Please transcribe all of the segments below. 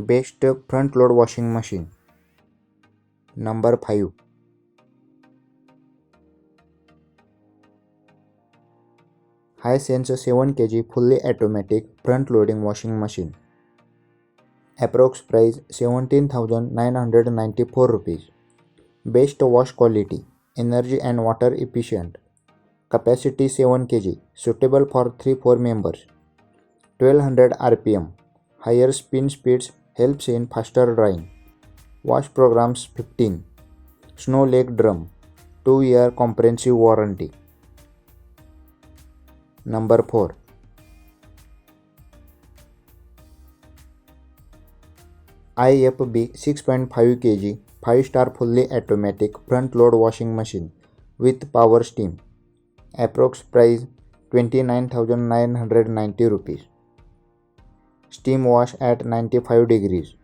Best front load washing machine. Number 5. Hisense 7 kg fully automatic front loading washing machine. Approx price 17,994 rupees. Best wash quality, energy and water efficient. Capacity 7 kg, suitable for 3-4 members. 1200 rpm. Higher spin speeds helps in faster drying. Wash programs 15. Snow leg drum, 2-year comprehensive warranty. Number 4. IFB 6.5 kg 5-star fully automatic front load washing machine with power steam. Approx price 29,990 rupees. Steam wash at 95 degrees.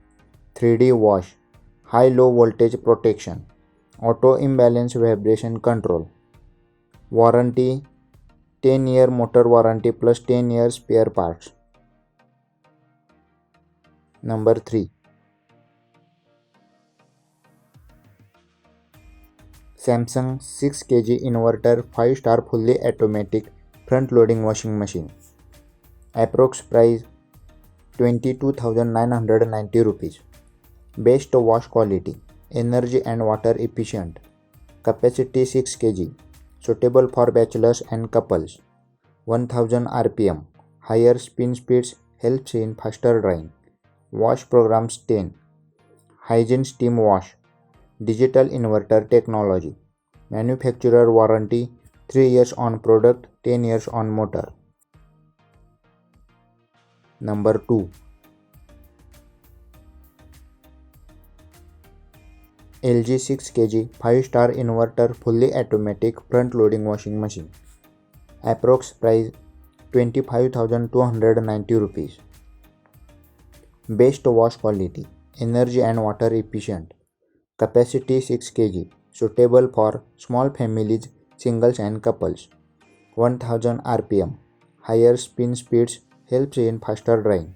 3D wash. High low voltage protection. Auto imbalance vibration control. Warranty 10-year motor warranty plus 10 years spare parts. Number 3. Samsung 6 kg inverter 5-star fully automatic front loading washing machine. Approx price 22,990 rupees. Best wash quality, energy and water efficient. Capacity 6 kg. Suitable for bachelors and couples. 1000 rpm. Higher spin speeds helps in faster drying. Wash programs 10. Hygiene steam wash. Digital inverter technology. Manufacturer warranty 3 years on product, 10 years on motor. Number 2. LG 6 kg 5-star inverter fully automatic front loading washing machine. Approx price 25,290 rupees. Best wash quality, energy and water efficient. Capacity 6 kg, suitable for small families, singles and couples. 1000 rpm. Higher spin speeds helps in faster drying.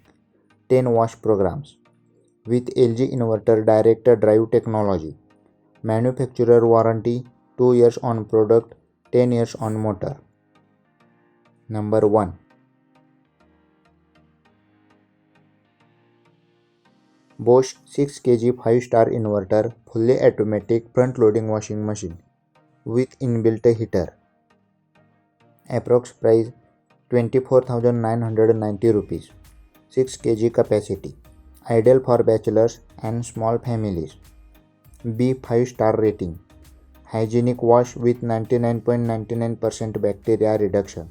10 wash programs. With LG inverter direct drive technology. Manufacturer warranty 2 years on product, 10 years on motor. Number 1. Bosch 6 kg 5-star inverter fully automatic front loading washing machine with inbuilt heater. Approx price 24,990 rupees. 6 kg capacity. Ideal for bachelors and small families. B 5-star rating. Hygienic wash with 99.99% bacteria reduction.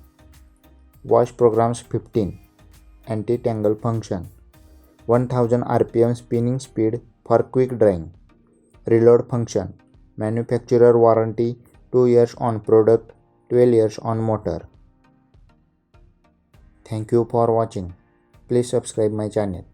Wash programs 15. Anti-tangle function. 1000 rpm spinning speed for quick drying. Reload function. Manufacturer warranty 2 years on product, 12 years on motor. Thank you for watching. Please subscribe my channel.